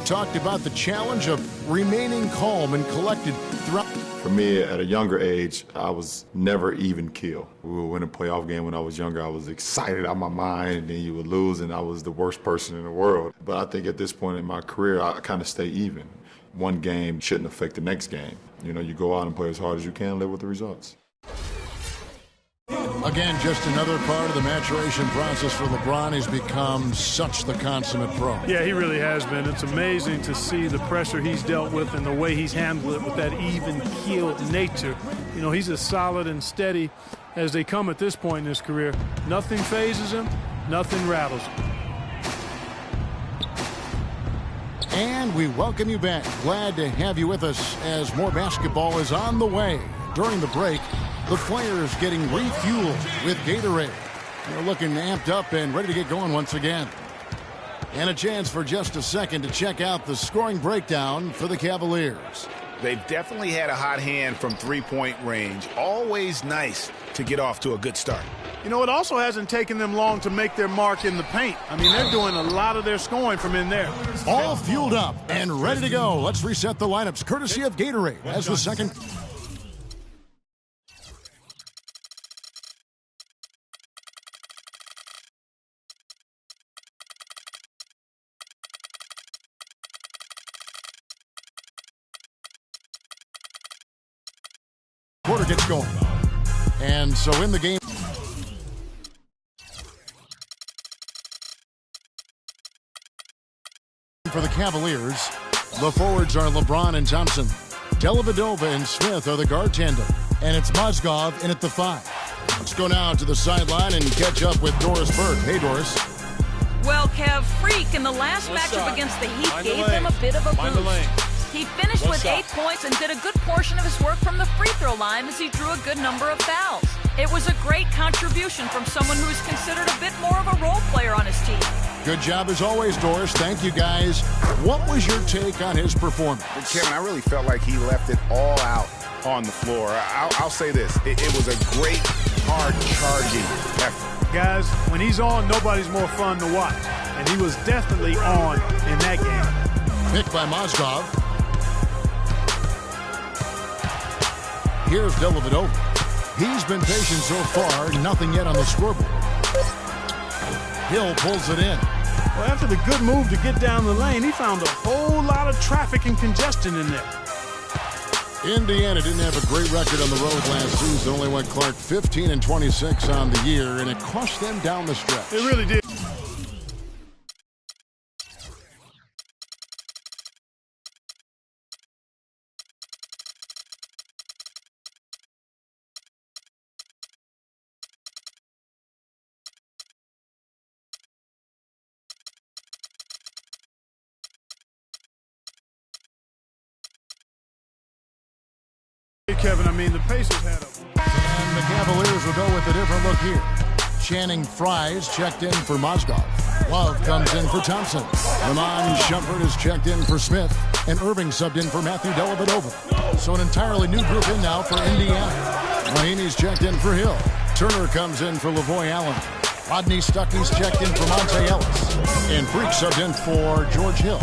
talked about the challenge of remaining calm and collected throughout. For me, at a younger age, I was never even keel. We would win a playoff game when I was younger. I was excited out of my mind, and then you would lose, and I was the worst person in the world. But I think at this point in my career, I kind of stay even. One game shouldn't affect the next game. You know, you go out and play as hard as you can, live with the results. Again, just another part of the maturation process for LeBron. He's become such the consummate pro. Yeah, he really has been. It's amazing to see the pressure he's dealt with and the way he's handled it with that even-keeled nature. You know, he's as solid and steady as they come at this point in his career. Nothing phases him, nothing rattles him. And we welcome you back. Glad to have you with us as more basketball is on the way. During the break, the players getting refueled with Gatorade. They're looking amped up and ready to get going once again. And a chance for just a second to check out the scoring breakdown for the Cavaliers. They've definitely had a hot hand from three-point range. Always nice to get off to a good start. You know, it also hasn't taken them long to make their mark in the paint. I mean, they're doing a lot of their scoring from in there. All fueled up and ready to go. Let's reset the lineups courtesy of Gatorade as the second. Quarter gets going. And so in the game for the Cavaliers, the forwards are LeBron and Thompson. Dellavedova and Smith are the guard tandem. And it's Mozgov in at the 5. Let's go now to the sideline and catch up with Doris Burke. Hey, Doris. Well, Kev, Freak in the last matchup against the Heat gave them a bit of a boost. He finished with 8 points and did a good portion of his work from the free throw line as he drew a good number of fouls. It was a great contribution from someone who is considered a bit more of a role player on his team. Good job as always, Doris. Thank you, guys. What was your take on his performance? Kevin, I really felt like he left it all out on the floor. I'll say this. It was a great, hard-charging effort. Guys, when he's on, nobody's more fun to watch. And he was definitely on in that game. Picked by Mozgov. Here's Dellavedova. He's been patient so far, nothing yet on the scoreboard. Hill pulls it in. Well, after the good move to get down the lane, he found a whole lot of traffic and congestion in there. Indiana didn't have a great record on the road last season. Only went Clark 15-26 on the year, and it cost them down the stretch. It really did. Kevin, I mean, the Pacers had a... And the Cavaliers will go with a different look here. Channing Fries checked in for Mozgov. Love comes in for Thompson. Ramon Shumpert is checked in for Smith. And Irving subbed in for Matthew Dellavedova. So an entirely new group in now for Indiana. Mahinmi's checked in for Hill. Turner comes in for Lavoy Allen. Rodney Stuckey's checked in for Monte Ellis. And Freak subbed in for George Hill.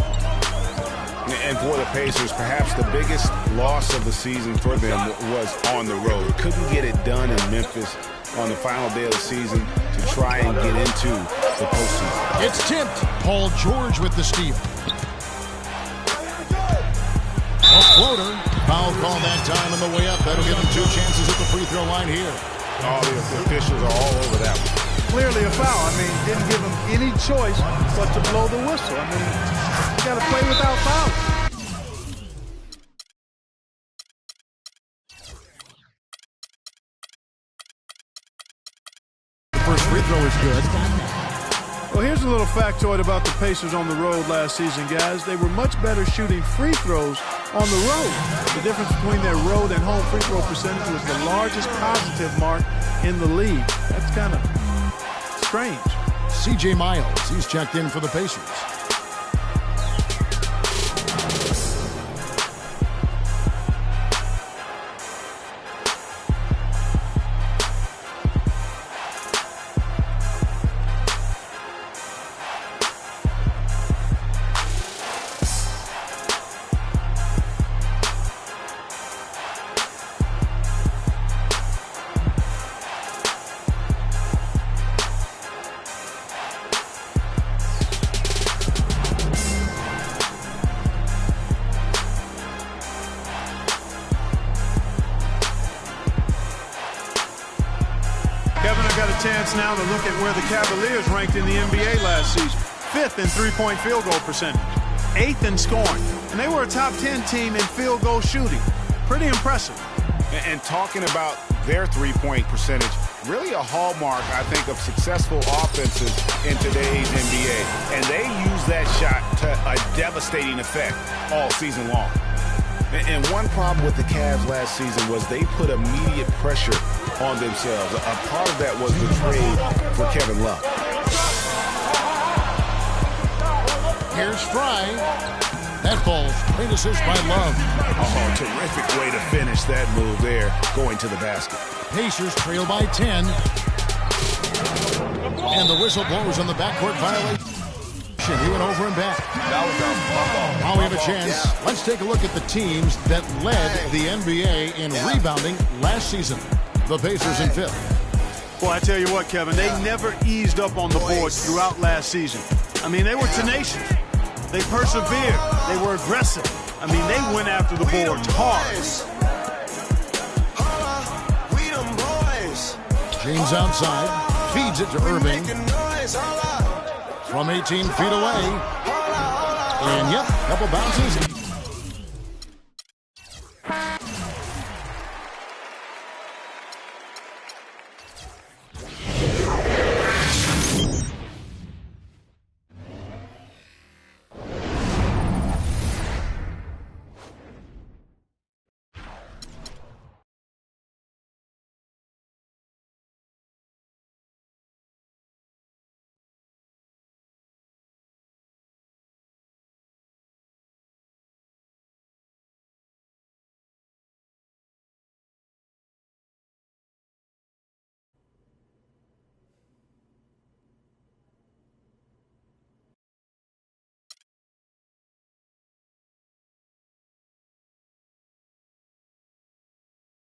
And for the Pacers, perhaps the biggest loss of the season for them was on the road. Couldn't get it done in Memphis on the final day of the season to try and get into the postseason. It's tipped. Paul George with the steal. A floater. Foul call that time on the way up. That'll give him 2 chances at the free throw line here. All the officials are all over that one. Clearly a foul. I mean, didn't give him any choice but to blow the whistle. I mean, you got to play without fouls. The first free throw is good. Well, here's a little factoid about the Pacers on the road last season, guys. They were much better shooting free throws on the road. The difference between their road and home free throw percentage was the largest positive mark in the league. That's kind of strange. C.J. Miles, he's checked in for the Pacers. Kevin, I got a chance now to look at where the Cavaliers ranked in the NBA last season. 5th in three-point field goal percentage, 8th in scoring, and they were a top 10 team in field goal shooting. Pretty impressive. And talking about their three-point percentage, really a hallmark, I think, of successful offenses in today's NBA. And they use that shot to a devastating effect all season long. And one problem with the Cavs last season was they put immediate pressure on themselves. A part of that was the trade for Kevin Love. Here's Fry. That falls. Great assist by Love. Oh, terrific way to finish that move there, going to the basket. Pacers trail by 10. And the whistle blows on the backcourt violation. He went over and back. Now we have a chance. Let's take a look at the teams that led the NBA in rebounding last season. The Pacers in 5th. Well, I tell you what, Kevin, they never eased up on the boards throughout last season. I mean, they were tenacious. They persevered. They were aggressive. I mean, they went after the boards hard. James outside. Feeds it to Irving. From 18 feet away. And, yep, couple bounces.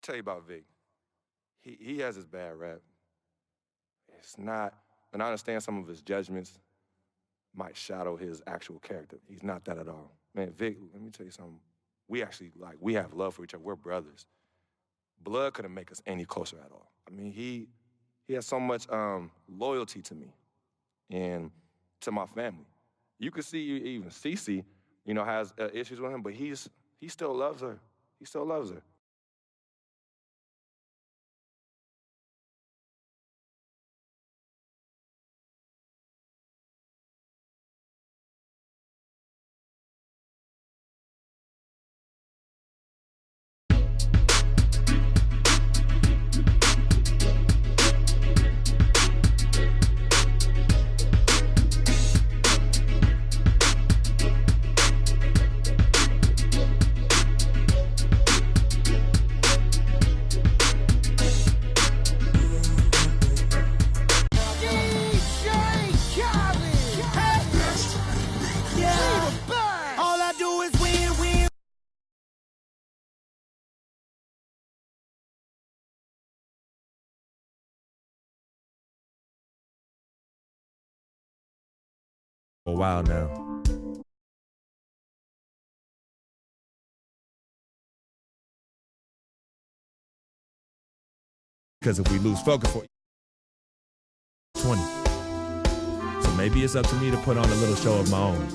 Tell you about Vic. He has his bad rap. It's not, and I understand some of his judgments might shadow his actual character. He's not that at all. Man, Vic, let me tell you something. We actually, we have love for each other. We're brothers. Blood couldn't make us any closer at all. I mean, he has so much loyalty to me and to my family. You could see even Cece, has issues with him, but he still loves her. He still loves her. A while now. Because if we lose focus for 20. So maybe it's up to me to put on a little show of my own.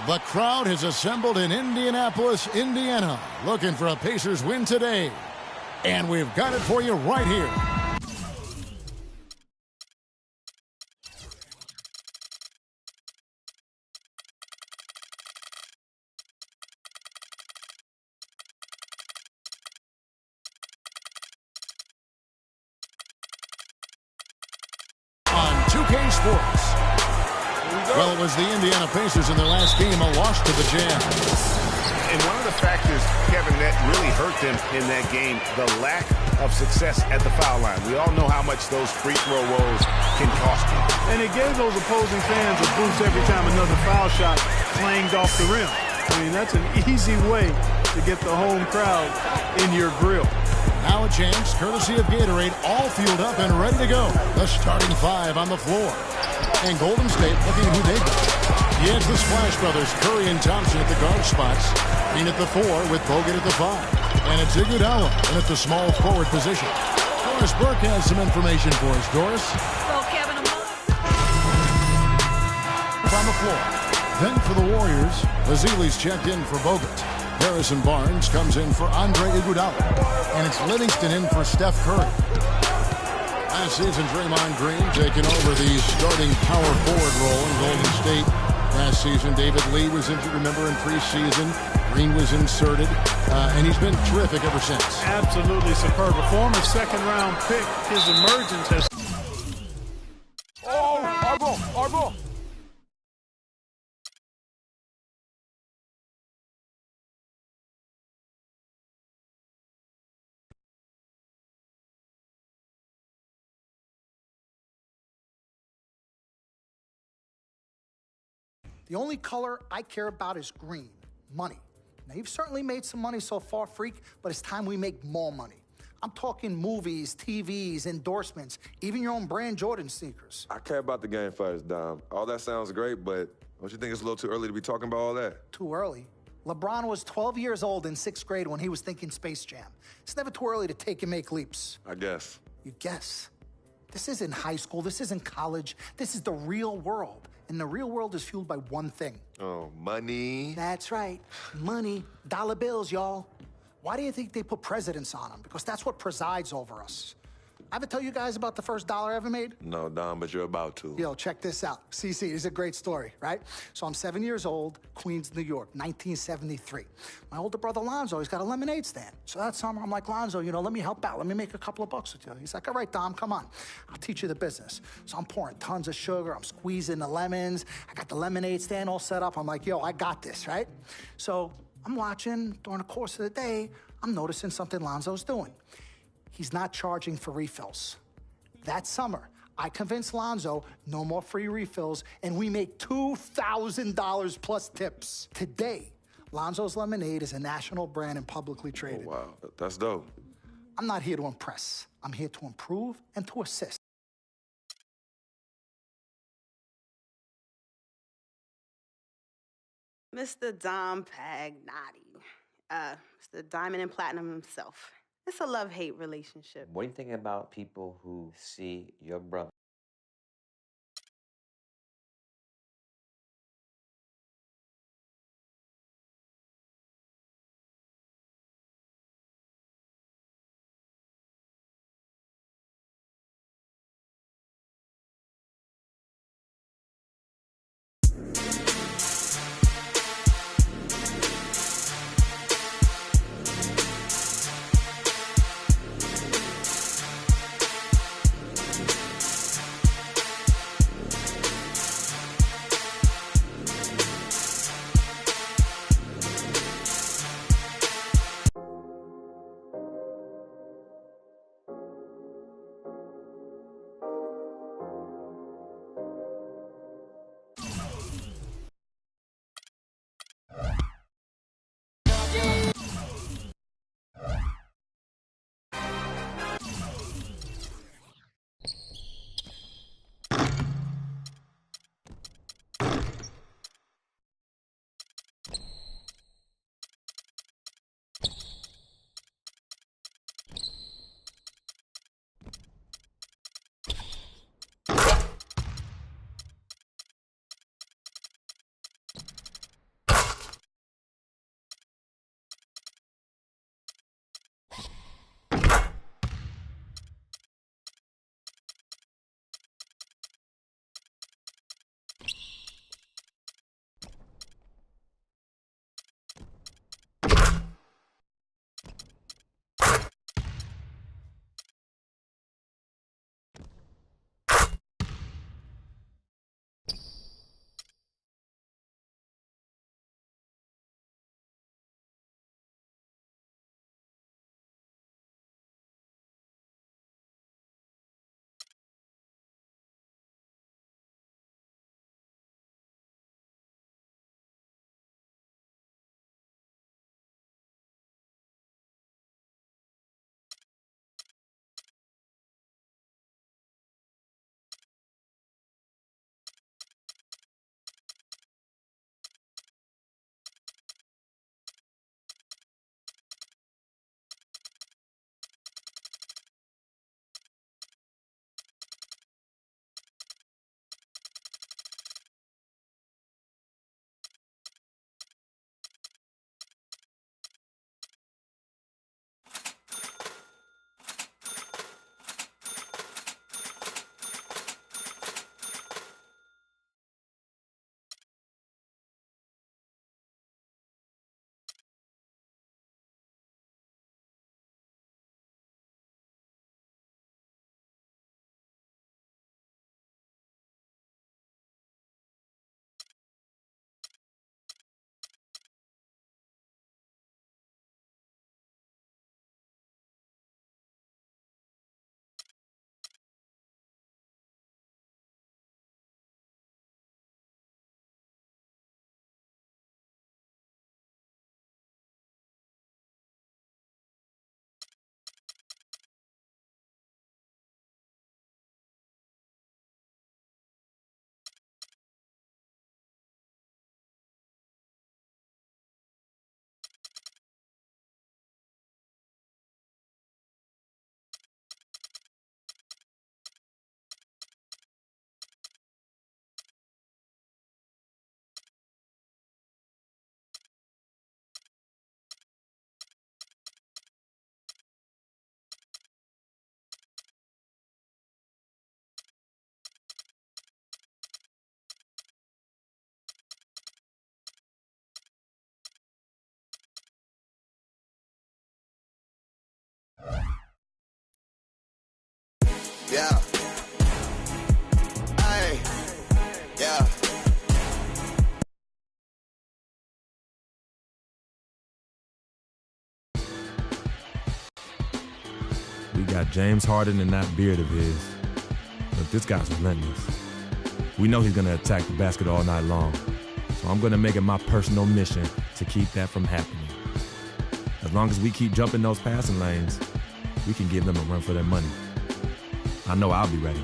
The crowd has assembled in Indianapolis, Indiana, looking for a Pacers win today. And we've got it for you right here. sports. Well, it was the Indiana Pacers in their last game, a loss to the Jazz. And one of the factors, Kevin, that really hurt them in that game, the lack of success at the foul line. We all know how much those free throw woes can cost you. And it gave those opposing fans a boost every time another foul shot clanged off the rim. I mean, that's an easy way to get the home crowd in your grill. Now a chance, courtesy of Gatorade, all fueled up and ready to go. The starting five on the floor. And Golden State looking who they got. He has the Splash Brothers, Curry and Thompson at the guard spots. Green at the 4 with Bogut at the 5. And it's Iguodala in at the small forward position. Doris Burke has some information for us. Doris? Well, Kevin, on the floor. Then for the Warriors, Vasili's checked in for Bogut. Harrison Barnes comes in for Andre Iguodala. And it's Livingston in for Steph Curry. Last season, Draymond Green taking over the starting power forward role in Golden State. Last season, David Lee was injured, remember, in preseason. Green was inserted, and he's been terrific ever since. Absolutely superb. A former second-round pick, his emergence has... Our ball. The only color I care about is green, money. Now, you've certainly made some money so far, Freak, but it's time we make more money. I'm talking movies, TVs, endorsements, even your own brand Jordan sneakers. I care about the game first, Dom. All that sounds great, but don't you think it's a little too early to be talking about all that? Too early? LeBron was 12 years old in 6th grade when he was thinking Space Jam. It's never too early to take and make leaps. I guess. You guess? This isn't high school. This isn't college. This is the real world. And the real world is fueled by one thing. Oh, money. That's right. Money. Dollar bills, y'all. Why do you think they put presidents on them? Because that's what presides over us. I ever tell you guys about the first dollar I ever made? No, Dom, but you're about to. Yo, check this out. CC, this is a great story, right? So I'm 7 years old, Queens, New York, 1973. My older brother, Lonzo, he's got a lemonade stand. So that summer, I'm like, Lonzo, let me help out. Let me make a couple of bucks with you. He's like, all right, Dom, come on. I'll teach you the business. So I'm pouring tons of sugar. I'm squeezing the lemons. I got the lemonade stand all set up. I'm like, yo, I got this, right? So I'm watching during the course of the day. I'm noticing something Lonzo's doing. He's not charging for refills. That summer, I convinced Lonzo no more free refills, and we make $2,000 plus tips. Today, Lonzo's Lemonade is a national brand and publicly traded. Oh, wow. That's dope. I'm not here to impress. I'm here to improve and to assist. Mr. Dom Pagnotti, Mr. Diamond and Platinum himself. It's a love-hate relationship. What do you think about people who see your brother? Yeah. Hey. Yeah. We got James Harden and that beard of his. Look, this guy's relentless. We know he's going to attack the basket all night long. So I'm going to make it my personal mission to keep that from happening. As long as we keep jumping those passing lanes, we can give them a run for their money. I know I'll be ready.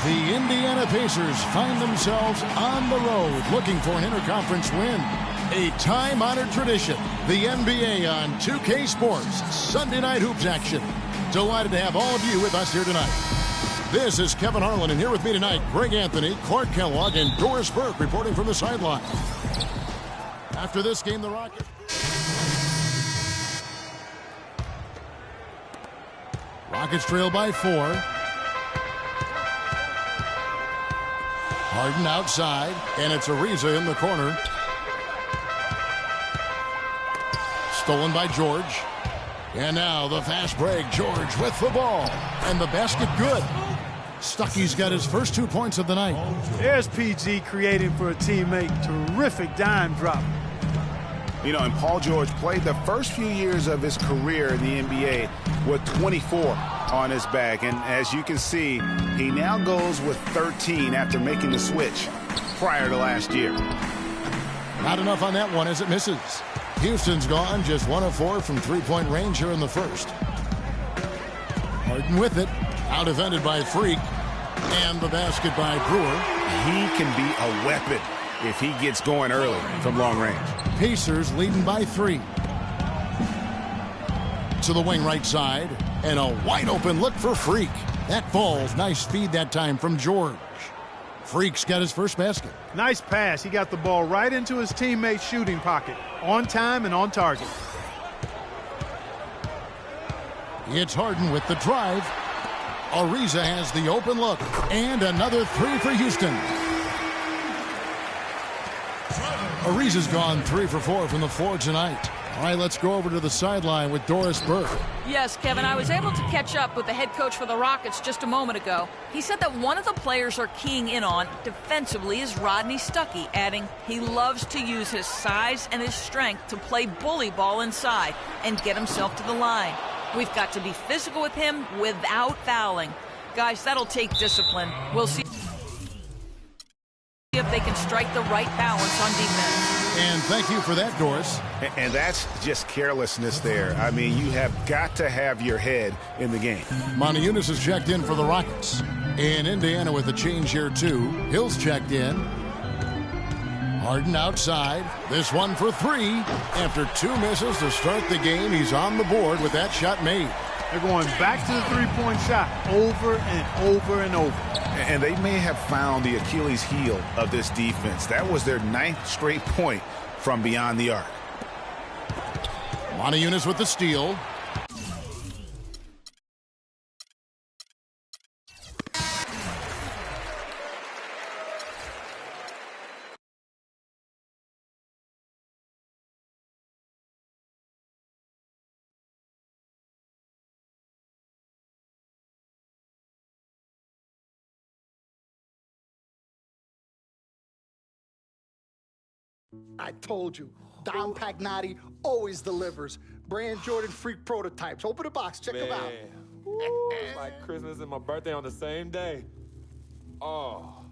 The Indiana Pacers find themselves on the road looking for an interconference win. A time-honored tradition. The NBA on 2K Sports. Sunday night hoops action. Delighted to have all of you with us here tonight. This is Kevin Harlan, and here with me tonight, Greg Anthony, Clark Kellogg, and Doris Burke reporting from the sideline. After this game, the Rockets... Rockets trail by 4. Harden outside, and it's Ariza in the corner. Stolen by George. And now the fast break. George with the ball. And the basket good. Stuckey's got his first 2 points of the night. There's PG creating for a teammate. Terrific dime drop. You know, and Paul George played the first few years of his career in the NBA with 24 on his back. And as you can see, he now goes with 13 after making the switch prior to last year. Not enough on that one as it misses. Houston's gone just 1 of 4 from three-point range here in the first. Harden with it. Out defended by Freak. And the basket by Brewer. He can be a weapon if he gets going early from long range. Pacers leading by 3. To the wing right side. And a wide open look for Freak. That falls. Nice feed that time from George. Freak's got his first basket. Nice pass. He got the ball right into his teammate's shooting pocket. On time and on target. It's Harden with the drive. Ariza has the open look. And another 3 for Houston. Ariza's gone 3 for 4 from the floor tonight. All right, let's go over to the sideline with Doris Burke. Yes, Kevin, I was able to catch up with the head coach for the Rockets just a moment ago. He said that one of the players they're keying in on defensively is Rodney Stuckey, adding he loves to use his size and his strength to play bully ball inside and get himself to the line. We've got to be physical with him without fouling. Guys, that'll take discipline. We'll see if they can strike the right balance on defense. And thank you for that, Doris. And that's just carelessness there. I mean, you have got to have your head in the game. Montejunas has checked in for the Rockets. And Indiana with a change here, too. Hill's checked in. Harden outside. This one for 3. After 2 misses to start the game, he's on the board with that shot made. They're going back to the three-point shot over and over and over. And they may have found the Achilles heel of this defense. That was their 9th straight point from beyond the arc. Montejunas with the steal. I told you, Dom Pagnotti always delivers. Brand Jordan Freak prototypes. Open the box, check them out. It's like Christmas and my birthday on the same day. Oh,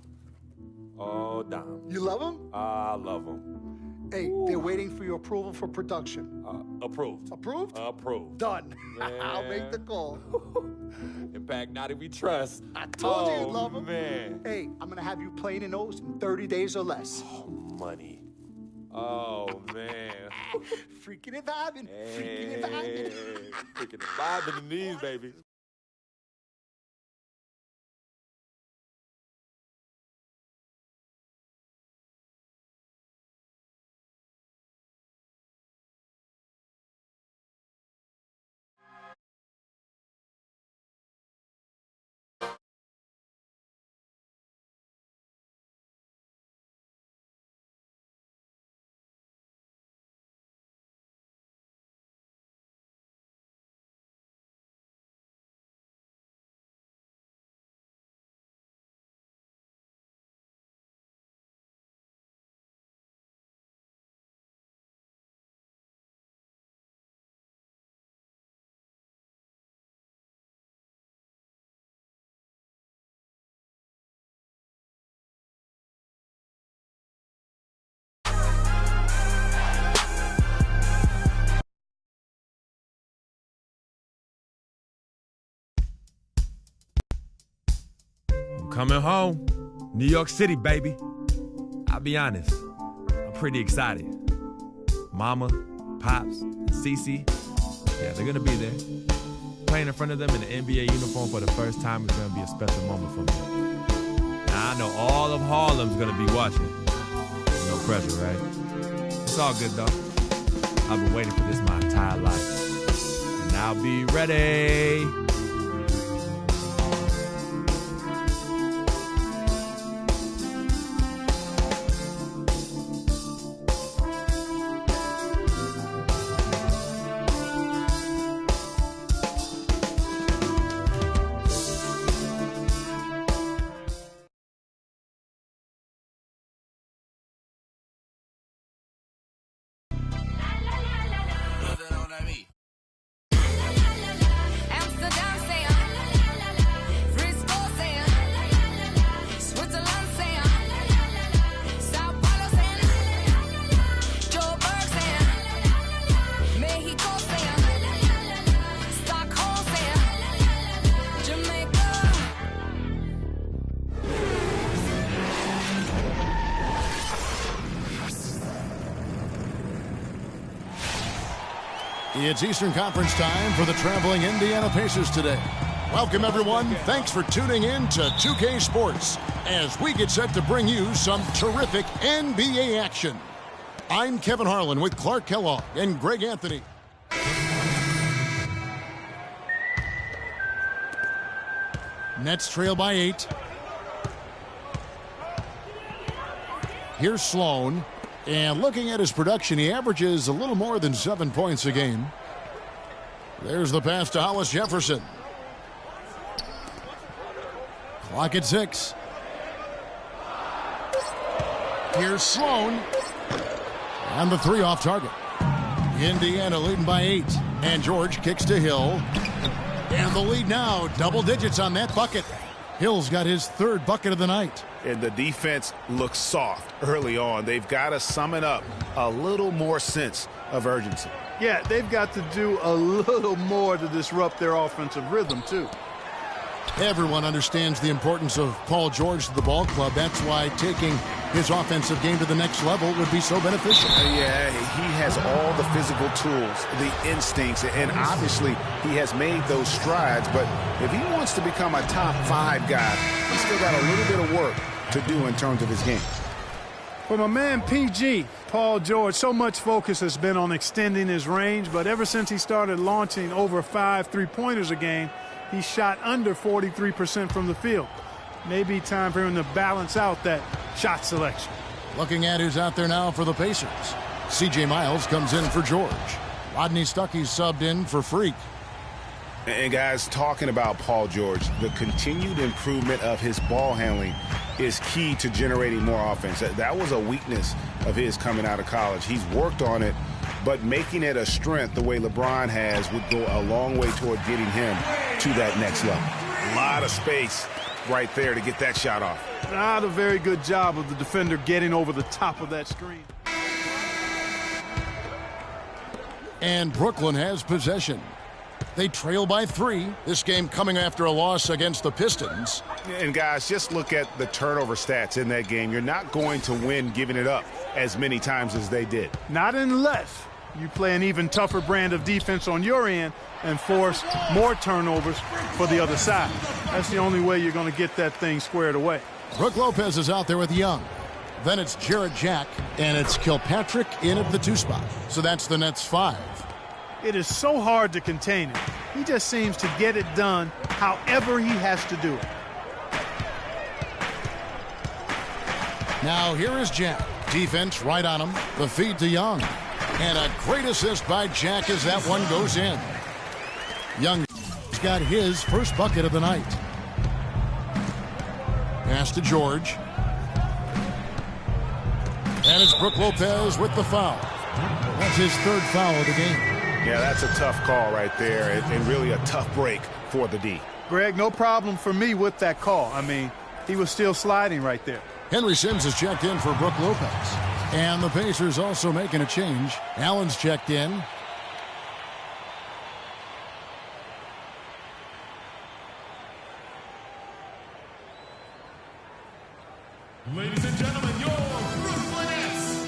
Dom. You love them? I love them. Hey, they're waiting for your approval for production. Approved. Approved? Approved. Done. I'll make the call. Impact Naughty we trust. I told you you'd love him. Man. Hey, I'm going to have you playing in those in 30 days or less. Oh, money. Oh, man. Freaking and vibing. Freaking and vibing. Freaking and vibing in these, baby. Coming home. New York City, baby. I'll be honest, I'm pretty excited. Mama, Pops, and Cece, yeah, they're gonna be there. Playing in front of them in the NBA uniform for the first time is gonna be a special moment for me. Now, I know all of Harlem's gonna be watching. No pressure, right? It's all good, though. I've been waiting for this my entire life. And I'll be ready. It's Eastern Conference time for the traveling Indiana Pacers today. Welcome, everyone. Thanks for tuning in to 2K Sports as we get set to bring you some terrific NBA action. I'm Kevin Harlan with Clark Kellogg and Greg Anthony. Nets trail by 8. Here's Sloan. And looking at his production, he averages a little more than 7 points a game. There's the pass to Hollis Jefferson. Clock at 6. Here's Sloan. And the 3 off target. Indiana leading by 8. And George kicks to Hill. And the lead now, double digits on that bucket. Hill's got his 3rd bucket of the night. And the defense looks soft early on. They've got to summon up a little more sense of urgency. Yeah, they've got to do a little more to disrupt their offensive rhythm, too. Everyone understands the importance of Paul George to the ball club. That's why taking his offensive game to the next level would be so beneficial. Yeah, he has all the physical tools, the instincts, and obviously he has made those strides. But if he wants to become a top 5 guy, he's still got a little bit of work to do in terms of his game. For my man PG, Paul George, so much focus has been on extending his range, but ever since he started launching over 5 3-pointers a game, he shot under 43% from the field. Maybe time for him to balance out that shot selection. Looking at who's out there now for the Pacers. C.J. Miles comes in for George. Rodney Stuckey's subbed in for Freak. And guys, talking about Paul George, the continued improvement of his ball handling is key to generating more offense. That was a weakness of his coming out of college. He's worked on it, but making it a strength the way LeBron has would go a long way toward getting him to that next level. A lot of space right there to get that shot off. Not a very good job of the defender getting over the top of that screen. And Brooklyn has possession. They trail by 3. This game coming after a loss against the Pistons. And guys, just look at the turnover stats in that game. You're not going to win giving it up as many times as they did. Not unless you play an even tougher brand of defense on your end and force more turnovers for the other side. That's the only way you're going to get that thing squared away. Brook Lopez is out there with Young. Then it's Jarrett Jack, and it's Kilpatrick in at the 2 spot. So that's the Nets' 5. It is so hard to contain him. He just seems to get it done however he has to do it. Now here is Jack. Defense right on him. The feed to Young. And a great assist by Jack as that one goes in. Young's got his first bucket of the night. Pass to George. And it's Brook Lopez with the foul. That's his 3rd foul of the game. Yeah, that's a tough call right there, and really a tough break for the D. Greg, no problem for me with that call. I mean, he was still sliding right there. Henry Sims has checked in for Brook Lopez. And the Pacers also making a change. Allen's checked in. Ladies and gentlemen, your Brooklyn Nets.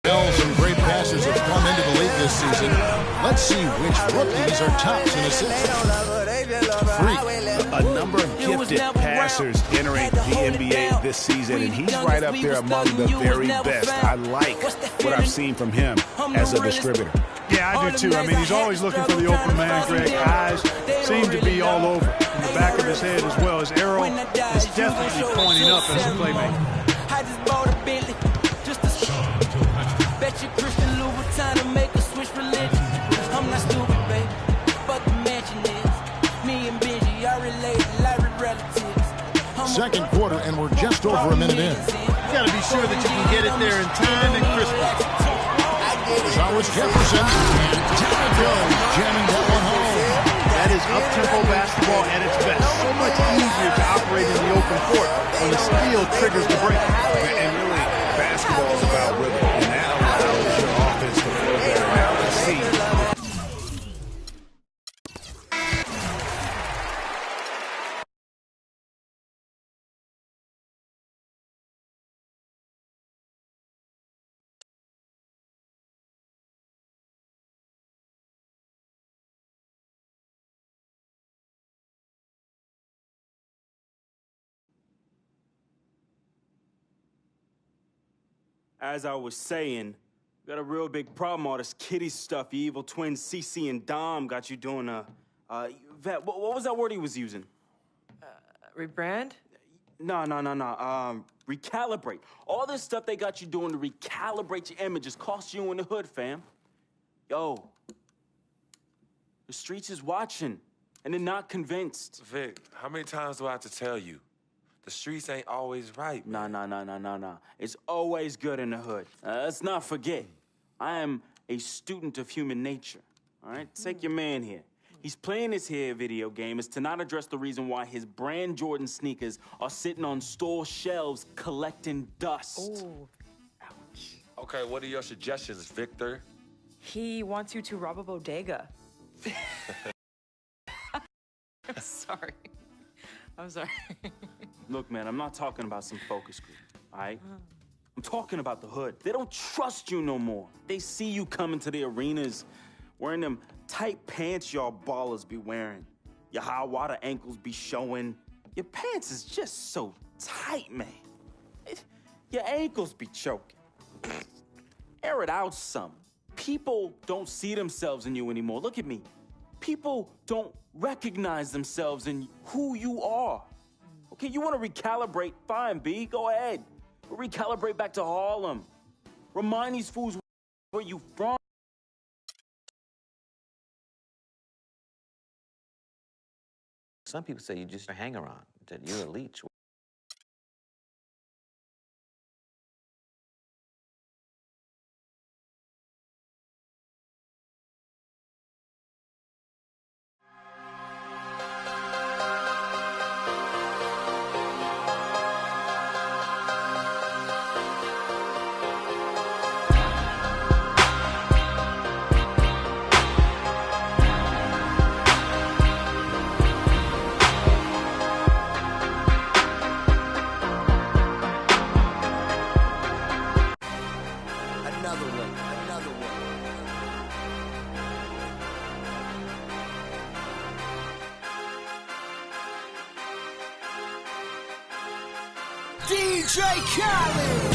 Some great passes have come into the league this season. Let's see which rookies are tops in assists. A number of gifted passers entering the NBA this season, and he's right up there among the very best. I like what I've seen from him as a distributor. Yeah, I do too. I mean, he's always looking for the open man, Greg. Eyes seem to be all over. In the back of his head as well. His arrow is definitely pointing up as a playmaker. I just bought a Bentley just to bet you Christian Louboutin to make a switch religion. I'm not stupid, baby, but the mansion is. Me and Benji are related like relatives. Second quarter, and we're just over a minute in. You got to be sure that you can get it there in time and crisply. So it's Jefferson, and Taylor goes, jamming that one home. That is up-tempo basketball at its best. So much easier to operate in the open court when the steal triggers the break. And really, basketball is about rhythm, and that allows your offense to flow better. Now let's see. As I was saying, got a real big problem. All this kitty stuff. Your evil twins, CC and Dom, got you doing Vet, what was that word he was using? Rebrand? No. Recalibrate. All this stuff they got you doing to recalibrate your images cost you in the hood, fam. Yo, the streets is watching, and they're not convinced. Vic, how many times do I have to tell you? The streets ain't always right. Nah. It's always good in the hood. Let's not forget, I am a student of human nature, all right? Take your man here. He's playing this here video game is to not address the reason why his brand Jordan sneakers are sitting on store shelves collecting dust. Ooh. Ouch. Okay, what are your suggestions, Victor? He wants you to rob a bodega. I'm sorry. Look, man, I'm not talking about some focus group, all right? I'm talking about the hood. They don't trust you no more. They see you coming to the arenas wearing them tight pants y'all ballers be wearing. Your high water ankles be showing. Your pants is just so tight, man. Your ankles be choking. Air it out some. People don't see themselves in you anymore. Look at me. People don't recognize themselves in who you are. Okay, you want to recalibrate? Fine, B, go ahead. But recalibrate back to Harlem. Remind these fools where you from. Some people say you just hang around, that you're a leech. DJ Khaled.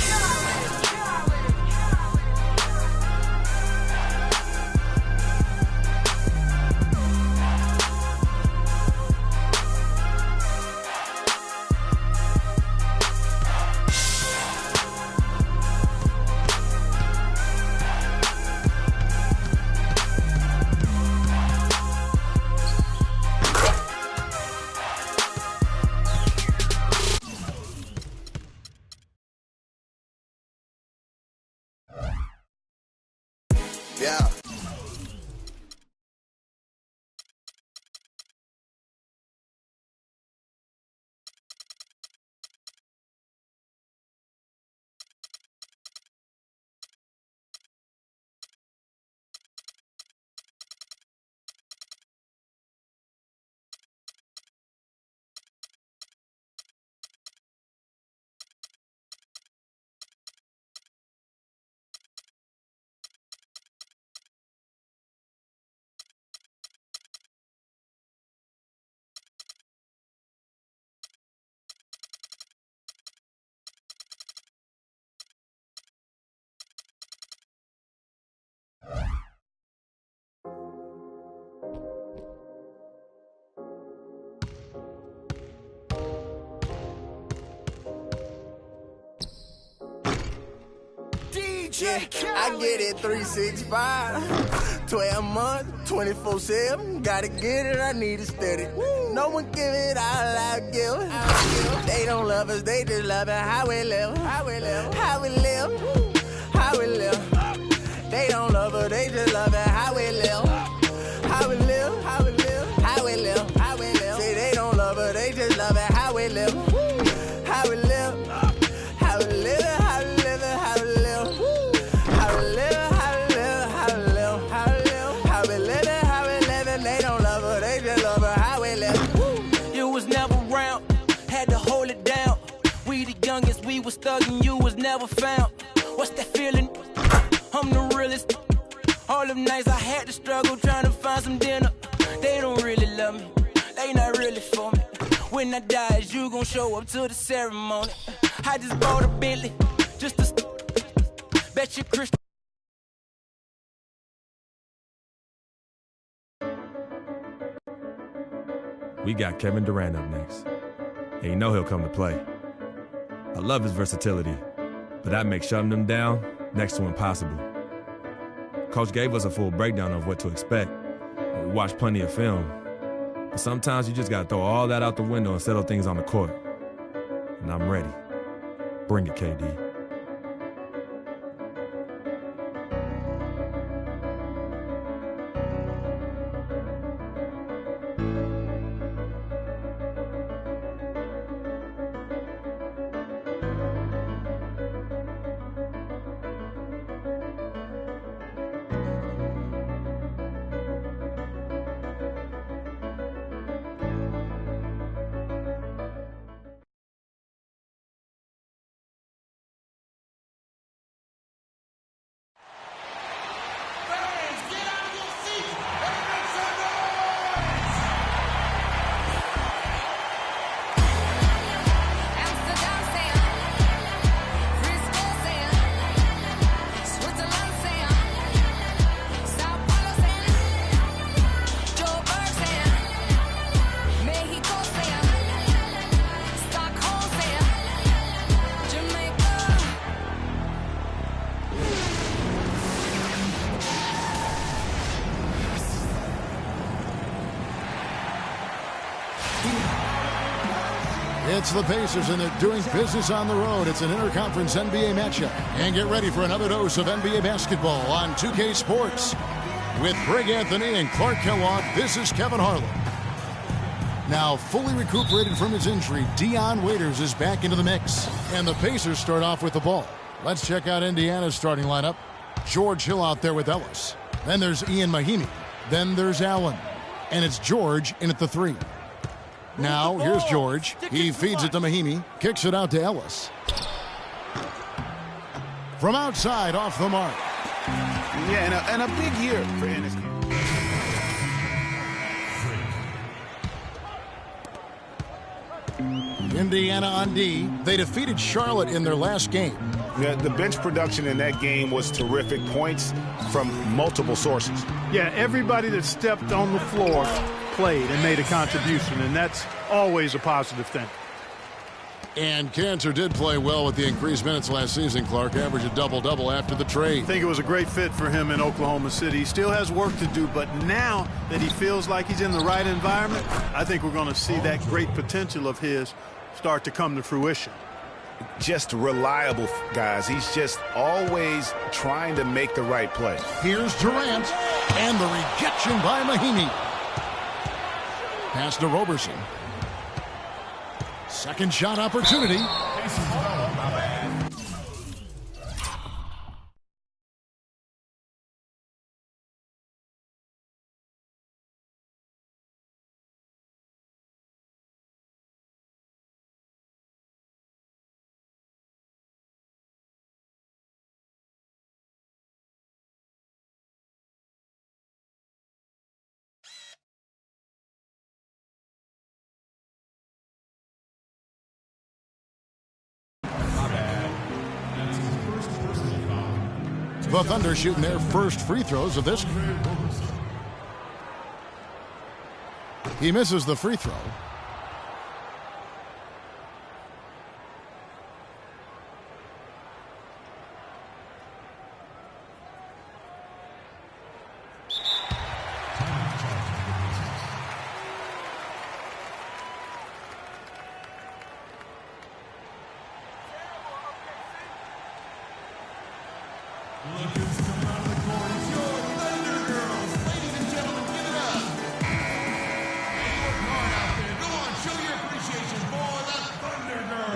Yeah. Yeah, I get it 365, 12 months, 24/7. Gotta get it, I need it steady. No one give it all I give. They don't love us, they just love it how we live. How we live, how we live, how we live. They don't love us, they just love it how we live. How we live, how we live, how we live, how we live. Say they don't love us, they just love it how we live. How we live, how we live, how we live, how we live. Youngest, we was thuggin', you was never found. What's that feeling? I'm the realest. All them nights I had to struggle trying to find some dinner. They don't really love me, they not really for me. When I die, is you gon' show up to the ceremony? I just bought a Bentley, just to bet you Christian. We got Kevin Durant up next. And you know he'll come to play. I love his versatility, but that makes shutting him down next to impossible. Coach gave us a full breakdown of what to expect. We watched plenty of film. But sometimes you just gotta throw all that out the window and settle things on the court. And I'm ready. Bring it, KD. It's the Pacers, and they're doing business on the road. It's an interconference NBA matchup. And get ready for another dose of NBA basketball on 2K Sports. With Greg Anthony and Clark Kellogg, this is Kevin Harlan. Now, fully recuperated from his injury, Dion Waiters is back into the mix. And the Pacers start off with the ball. Let's check out Indiana's starting lineup. George Hill out there with Ellis. Then there's Ian Mahinmi. Then there's Allen. And it's George in at the 3. Now, here's George. He feeds it to Mahinmi. Kicks it out to Ellis. From outside, off the mark. Yeah, and a big year for Ennis. Indiana on D. They defeated Charlotte in their last game. The bench production in that game was terrific. Points from multiple sources. Yeah, everybody that stepped on the floor played and made a contribution, and that's always a positive thing. And Cantor did play well with the increased minutes last season, Clark. Averaged a double-double after the trade. I think it was a great fit for him in Oklahoma City. He still has work to do, but now that he feels like he's in the right environment, I think we're going to see that great potential of his start to come to fruition. Just reliable, guys. He's just always trying to make the right play. Here's Durant, and the rejection by Mahinmi. Pass to Roberson. Second shot opportunity. The Thunder shooting their first free throws of this. He misses the free throw.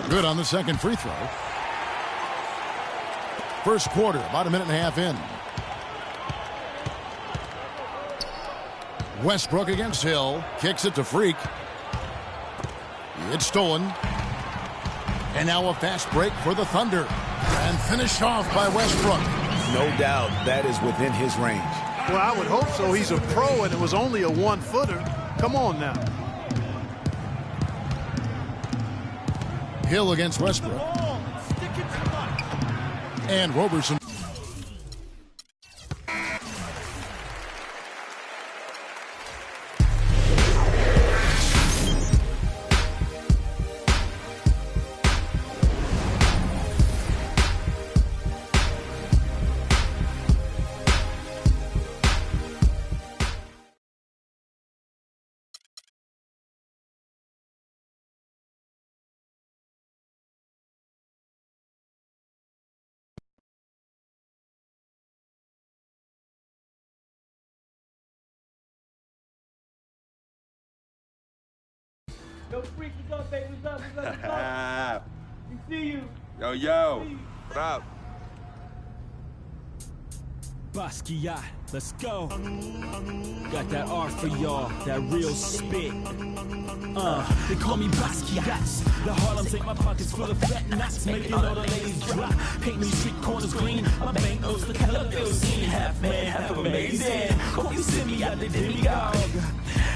Good on the second free throw. First quarter, about a minute and a half in. Westbrook against Hill. Kicks it to Freak. It's stolen. And now a fast break for the Thunder. And finished off by Westbrook. No doubt that is within his range. Well, I would hope so. He's a pro, and it was only a one-footer. Come on now. Hill against Westbrook. And Roberson. Yo, Freak, what's up, baby? What's up? What's up? We see you. Yo. What up? Basquiat, let's go. Got that art for y'all, that real spit. They call me Basquiat. The Harlem take my pockets full of fat knots, making all the ladies drop. Paint me street corners green, my bank notes the color they'll see. Half man, half amazing. Hope you send me out the demigod.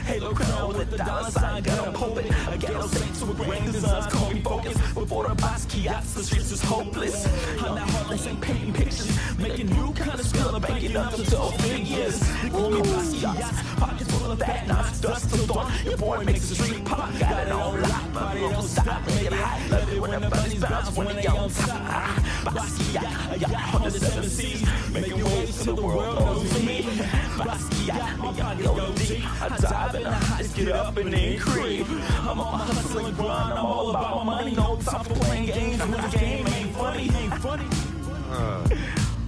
Halo crown with the dollar sign, got a pulpit. A ghetto saint to a grand designs, call me focus. Before the Basquiats, the streets is hopeless. I'm that Harlem Saint painting pictures, making new kind of skill, banking up to 12 figures. They call me Basquiats, pockets full of fat knots, dust till dawn. Your boy makes the street pop, got it on lock. My body don't stop, make it hot. Love it when the bunnies bounce when they on top. Basquiat, I got 107 C's, making waves till the world knows me. Basquiat, my pocket go deep. I dive in the heights, get up and then creep. I'm on my hustle and grind, I'm all about my money. No time for playing games when the game ain't funny.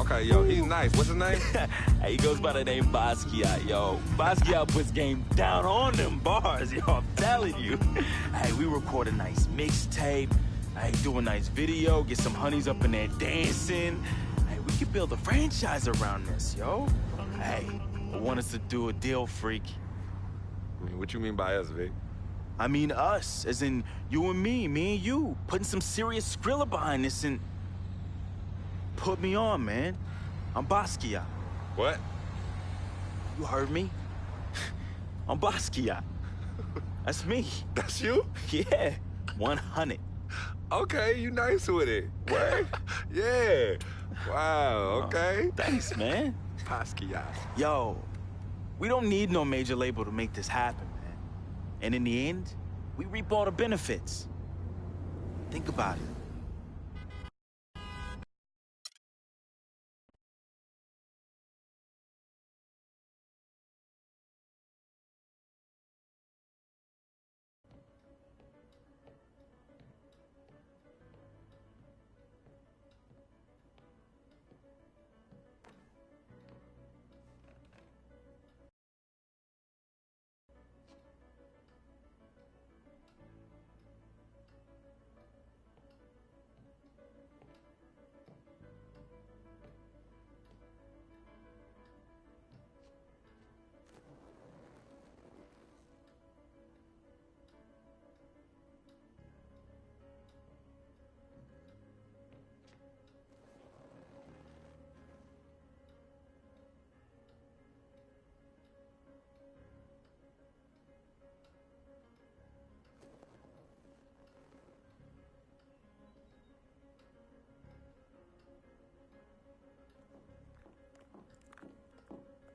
Okay, yo, he's nice. What's his name? Hey, he goes by the name Basquiat, yo. Basquiat puts game down on them bars, yo. I'm telling you. Hey, we record a nice mixtape. Hey, do a nice video, get some honeys up in there dancing. Hey, we could build a franchise around this, yo. Hey, I want us to do a deal, Freak. I mean, what you mean by us, Vic? I mean us, as in you and me and you, putting some serious Skrilla behind this and... Put me on, man. I'm Basquiat. What? You heard me? I'm Basquiat. That's me. That's you? Yeah. 100. Okay, you nice with it. What? Yeah. Wow, okay. Thanks, man. Basquiat. Yo, we don't need no major label to make this happen, man. And in the end, we reap all the benefits. Think about it.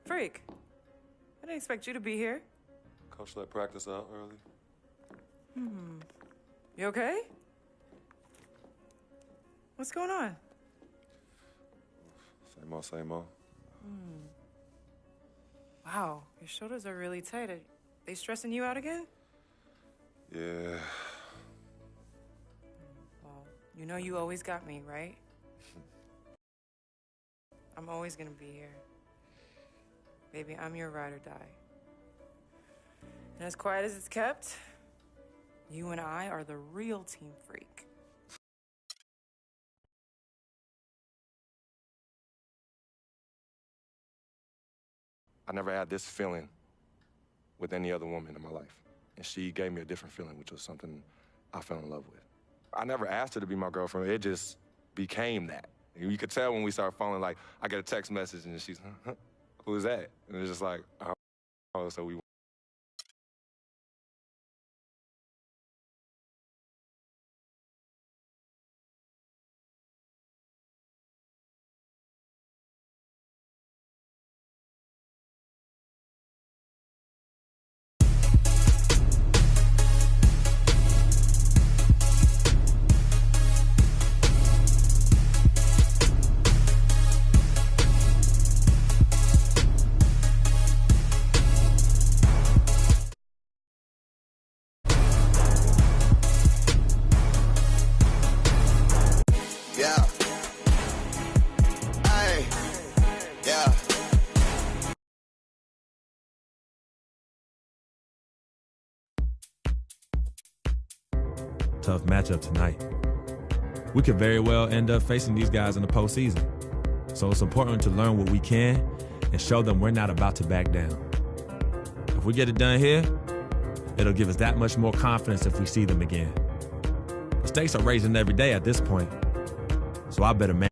Freak, I didn't expect you to be here. Coach let practice out early. You okay? What's going on? Same old, same old. Wow, your shoulders are really tight. Are they stressing you out again? Yeah. Well, you know you always got me, right? I'm always gonna be here. Baby, I'm your ride or die. And as quiet as it's kept, you and I are the real Team Freak. I never had this feeling with any other woman in my life. And she gave me a different feeling, which was something I fell in love with. I never asked her to be my girlfriend. It just became that. You could tell when we started falling, like, I get a text message and she's, who is that? And it's just like, oh, so we. Tough matchup tonight. We could very well end up facing these guys in the postseason. So it's important to learn what we can and show them we're not about to back down. If we get it done here, it'll give us that much more confidence if we see them again. The stakes are raising every day at this point, so I better manage.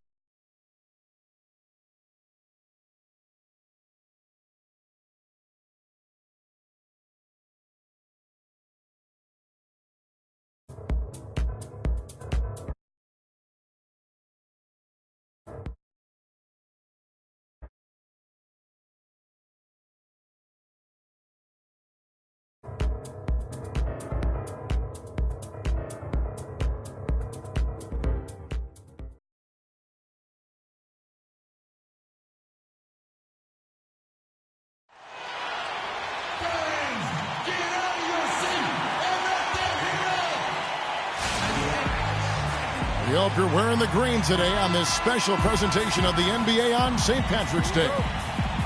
We hope you're wearing the green today on this special presentation of the NBA on St. Patrick's Day.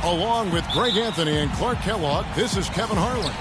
Along with Greg Anthony and Clark Kellogg, this is Kevin Harlan.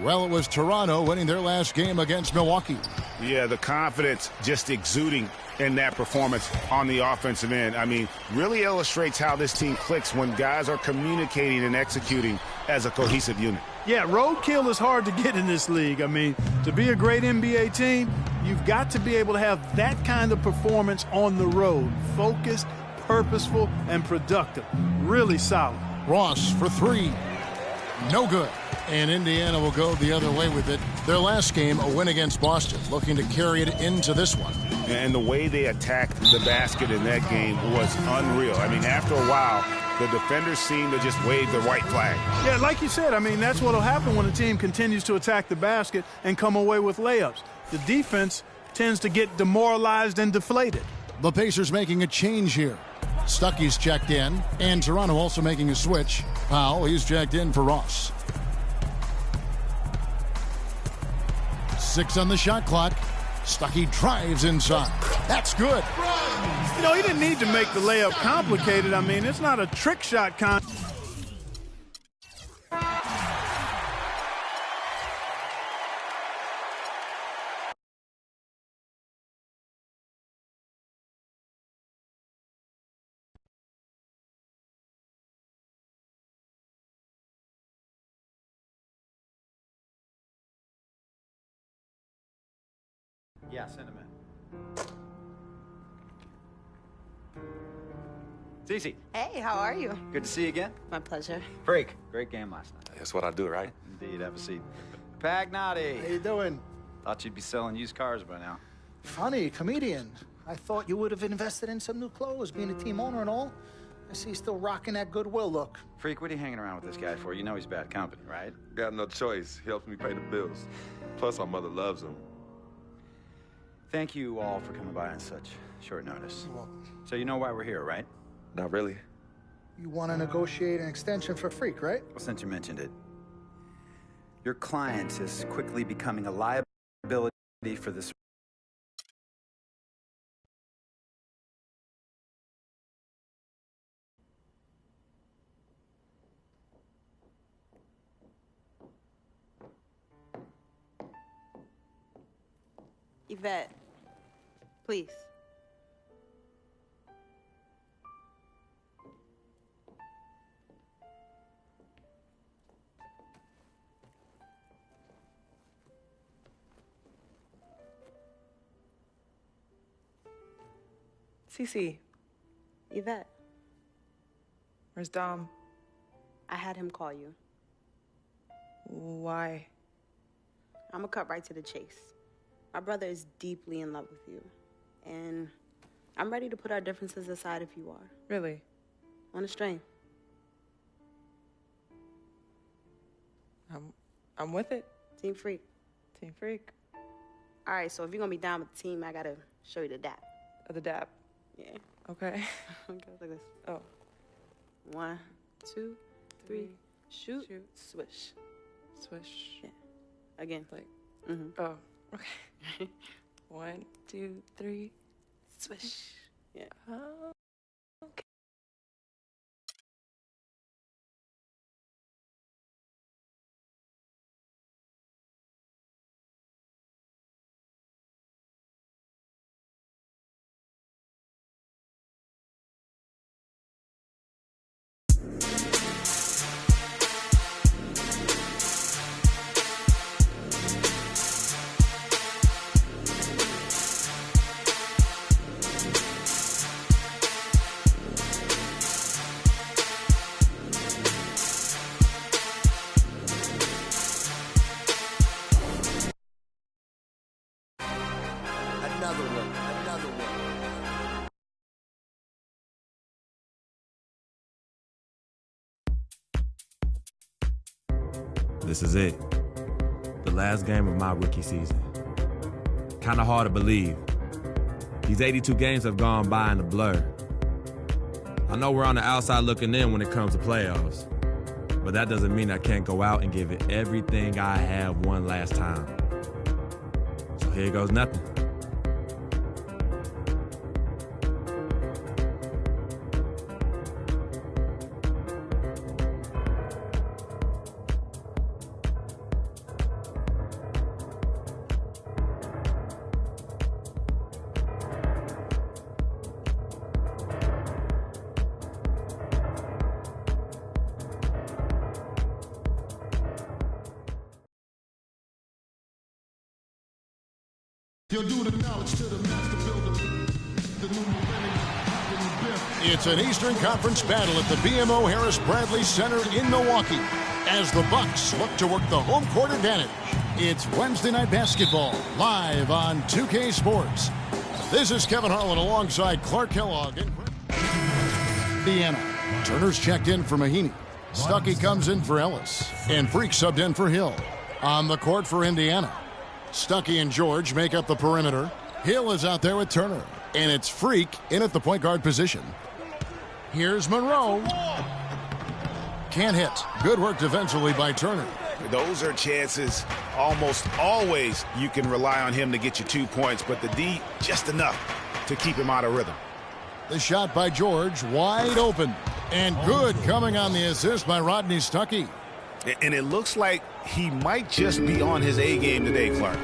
Well, it was Toronto winning their last game against Milwaukee. Yeah, the confidence just exuding in that performance on the offensive end. I mean, really illustrates how this team clicks when guys are communicating and executing as a cohesive unit. Yeah, roadkill is hard to get in this league. I mean, to be a great NBA team, you've got to be able to have that kind of performance on the road. Focused, purposeful, and productive. Really solid. Ross for three. No good. And Indiana will go the other way with it. Their last game, a win against Boston, looking to carry it into this one. And the way they attacked the basket in that game was unreal. I mean, after a while, the defenders seemed to just wave the white flag. Yeah, like you said, I mean, that's what will happen when a team continues to attack the basket and come away with layups. The defense tends to get demoralized and deflated. The Pacers making a change here. Stuckey's checked in, and Toronto also making a switch. Powell, he's checked in for Ross. 6 on the shot clock. Stuckey drives inside. That's good. You know, he didn't need to make the layup complicated. I mean, it's not a trick shot Yeah, send him in. Cece. Hey, how are you? Good to see you again. My pleasure. Freak. Great game last night. That's what I do, right? Indeed. Have a seat. Pagnotti. How you doing? Thought you'd be selling used cars by now. Funny, comedian. I thought you would have invested in some new clothes, being a team owner and all. I see you still rocking that Goodwill look. Freak, what are you hanging around with this guy for? You know he's bad company, right? Got no choice. He helps me pay the bills. Plus, our mother loves him. Thank you all for coming by on such short notice. So you know why we're here, right? Not really. You want to negotiate an extension for Freak, right? Well, since you mentioned it. Your client is quickly becoming a liability for this. Yvette, please. Cece. Yvette. Where's Dom? I had him call you. Why? I'm gonna cut right to the chase. My brother is deeply in love with you. And I'm ready to put our differences aside if you are. Really? On a string. I'm with it. Team Freak. Team Freak. All right, so if you're gonna be down with the team, I gotta show you the dap. The dap. Yeah. Okay. It goes like this. Oh. 1, 2, 3, shoot, swish. Swish. Yeah. Again. Like. Mm-hmm. Oh. Okay. 1, 2, 3, swish. Yeah. Oh. Okay. This is it. The last game of my rookie season. Kind of hard to believe. These 82 games have gone by in a blur. I know we're on the outside looking in when it comes to playoffs, but that doesn't mean I can't go out and give it everything I have one last time. So here goes nothing. You'll do the knowledge to the master builder. The new millennium, hopping the biff. It's an Eastern Conference battle at the BMO Harris Bradley Center in Milwaukee as the Bucks look to work the home court advantage. It's Wednesday Night Basketball live on 2K Sports. This is Kevin Harlan alongside Clark Kellogg in Indiana. Turner's checked in for Mahinmi. Stuckey comes in for Ellis. And Freak subbed in for Hill. On the court for Indiana, Stuckey and George make up the perimeter. Hill is out there with Turner. And it's Freak in at the point guard position. Here's Monroe. Can't hit. Good work defensively by Turner. Those are chances almost always you can rely on him to get you 2 points, but the D just enough to keep him out of rhythm. The shot by George, wide open. And good coming on the assist by Rodney Stuckey. And it looks like he might just be on his A game today, Clark.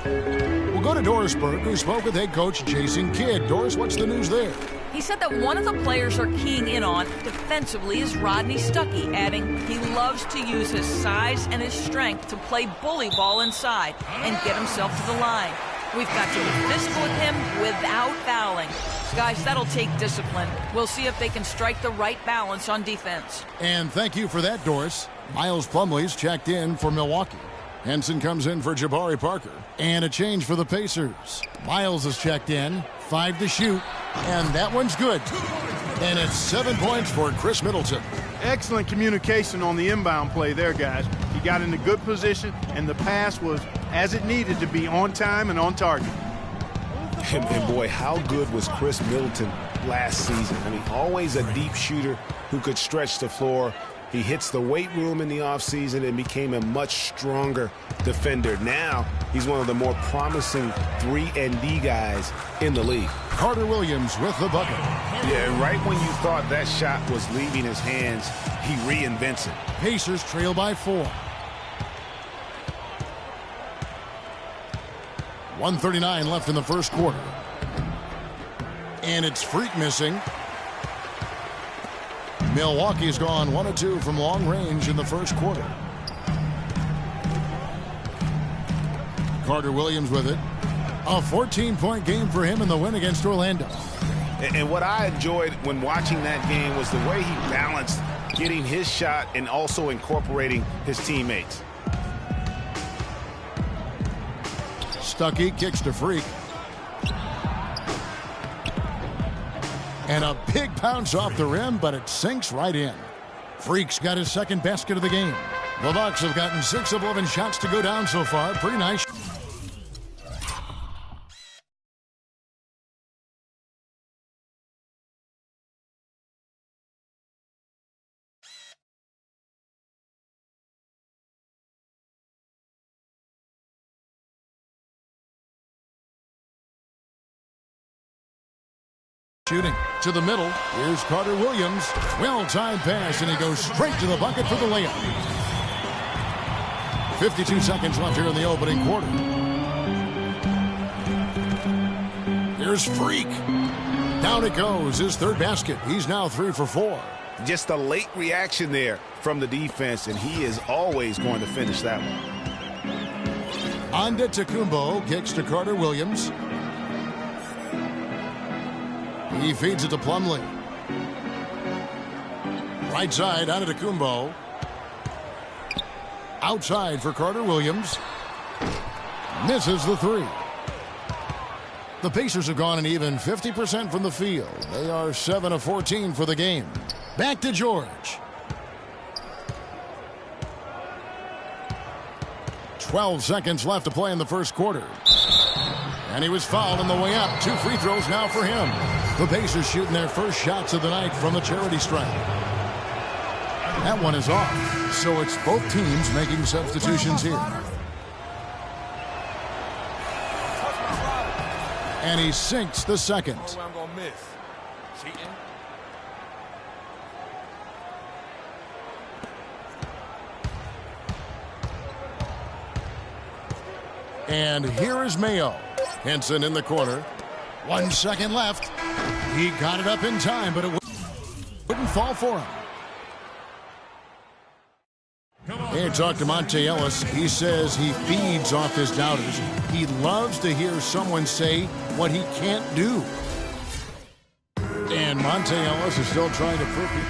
We'll go to Doris Burke, who spoke with head coach Jason Kidd. Doris, what's the news there? He said that one of the players are keying in on defensively is Rodney Stuckey, adding he loves to use his size and his strength to play bully ball inside and get himself to the line. We've got to be physical with him without fouling. Guys, that'll take discipline. We'll see if they can strike the right balance on defense. And thank you for that, Doris. Miles Plumlee's checked in for Milwaukee. Henson comes in for Jabari Parker. And a change for the Pacers. Miles is checked in, 5 to shoot, and that one's good. And it's 7 points for Chris Middleton. Excellent communication on the inbound play there, guys. He got in a good position, and the pass was as it needed to be, on time and on target. And boy, how good was Chris Middleton last season? I mean, always a deep shooter who could stretch the floor. He hits the weight room in the offseason and became a much stronger defender. Now, he's one of the more promising 3-and-D guys in the league. Carter Williams with the bucket. Yeah, right when you thought that shot was leaving his hands, he reinvents it. Pacers trail by 4. 1:39 left in the first quarter. And it's Freak missing. Milwaukee's gone 1 of 2 from long range in the first quarter. Carter Williams with it. A 14-point game for him in the win against Orlando. And what I enjoyed when watching that game was the way he balanced getting his shot and also incorporating his teammates. Stuckey kicks to Freak. And a big bounce off the rim, but it sinks right in. Freak's got his second basket of the game. The Bucks have gotten 6 of 11 shots to go down so far. Pretty nice. Shooting to the middle. Here's Carter Williams. Well-timed pass, and he goes straight to the bucket for the layup. 52 seconds left here in the opening quarter. Here's Freak. Down it goes. His third basket. He's now 3 for 4. Just a late reaction there from the defense, and he is always going to finish that one. Antetokounmpo kicks to Carter Williams. He feeds it to Plumlee. Right side, Antetokounmpo. Outside for Carter Williams. Misses the 3. The Pacers have gone an even 50% from the field. They are 7 of 14 for the game. Back to George. 12 seconds left to play in the first quarter. And he was fouled on the way up. 2 free throws now for him. The Pacers shooting their first shots of the night from the charity stripe. That one is off. So it's both teams making substitutions here. And he sinks the second. I'm going to miss. Cheating. And here is Mayo. Henson in the corner. 1 second left. He got it up in time, but it wouldn't fall for him. Hey, talk to Monte Ellis. He says he feeds off his doubters. He loves to hear someone say what he can't do. And And Monte Ellis is still trying to prove it.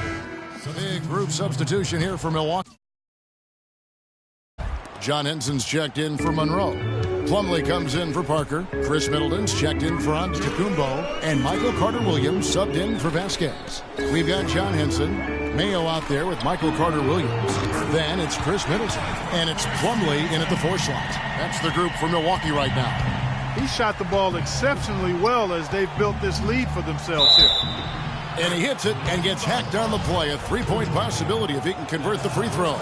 Big group substitution here for Milwaukee. John Henson's checked in for Monroe. Plumlee comes in for Parker. Chris Middleton's checked in for Antetokounmpo. And Michael Carter-Williams subbed in for Vasquez. We've got John Henson, Mayo out there with Michael Carter-Williams. Then it's Chris Middleton. And it's Plumlee in at the 4 slot. That's the group for Milwaukee right now. He shot the ball exceptionally well as they've built this lead for themselves here. And he hits it and gets hacked on the play. A 3-point possibility if he can convert the free throw.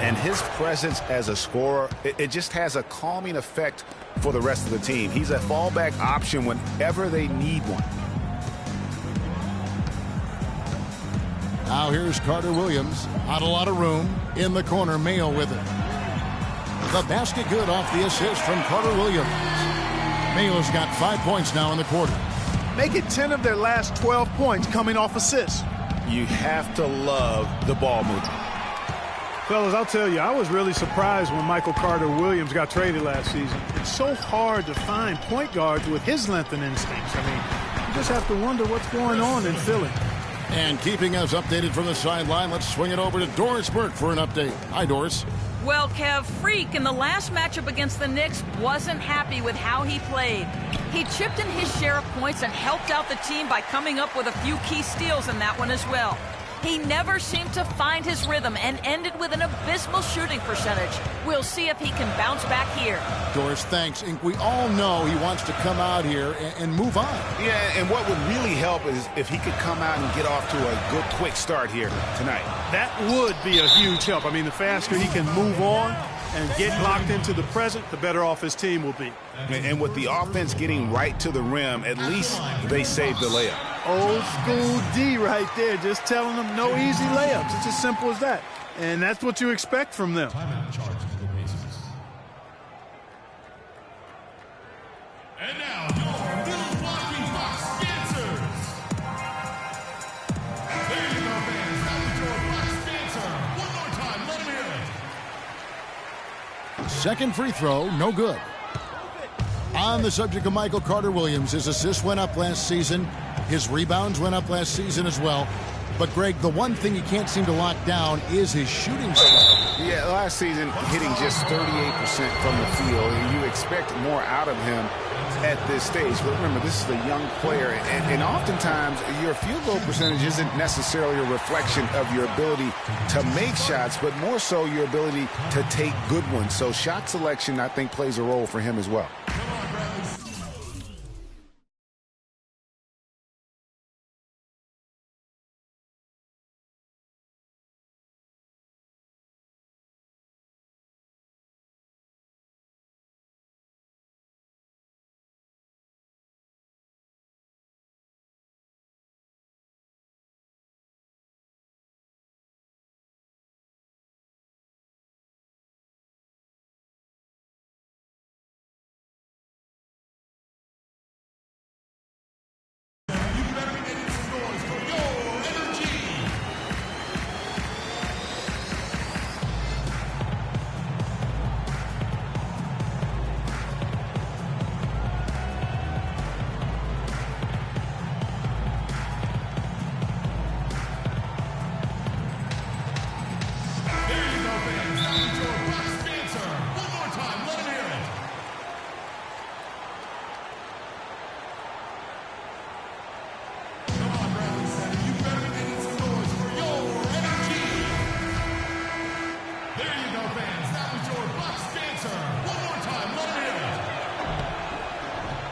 And his presence as a scorer, it just has a calming effect for the rest of the team. He's a fallback option whenever they need one. Now here's Carter-Williams. Not a lot of room. In the corner, Mayo with it. The basket good off the assist from Carter-Williams. Mayo's got 5 points now in the quarter. Make it 10 of their last 12 points coming off assists. You have to love the ball movement. Fellas, I'll tell you, I was really surprised when Michael Carter-Williams got traded last season. It's so hard to find point guards with his length and instincts. I mean, you just have to wonder what's going on in Philly. And keeping us updated from the sideline, let's swing it over to Doris Burke for an update. Hi, Doris. Well, Kev, Freak in the last matchup against the Knicks wasn't happy with how he played. He chipped in his share of points and helped out the team by coming up with a few key steals in that one as well. He never seemed to find his rhythm and ended with an abysmal shooting percentage. We'll see if he can bounce back here. Doris, thanks. And we all know he wants to come out here and move on. Yeah, and what would really help is if he could come out and get off to a good, quick start here tonight. That would be a huge help. I mean, the faster he can move on and get locked into the present, the better off his team will be. And with the offense getting right to the rim, at least they saved the layup. Old school D right there, just telling them no easy layups. It's as simple as that. And that's what you expect from them. And now, your Milwaukee Bucks dancers. There you go, fans. That was your Bucks dancer. One more time, let him hear it. Second free throw, no good. On the subject of Michael Carter-Williams, his assists went up last season. His rebounds went up last season as well. But, Greg, the one thing he can't seem to lock down is his shooting style. Yeah, last season hitting just 38% from the field. You expect more out of him at this stage. But remember, this is a young player. And oftentimes, your field goal percentage isn't necessarily a reflection of your ability to make shots, but more so your ability to take good ones. So shot selection, I think, plays a role for him as well.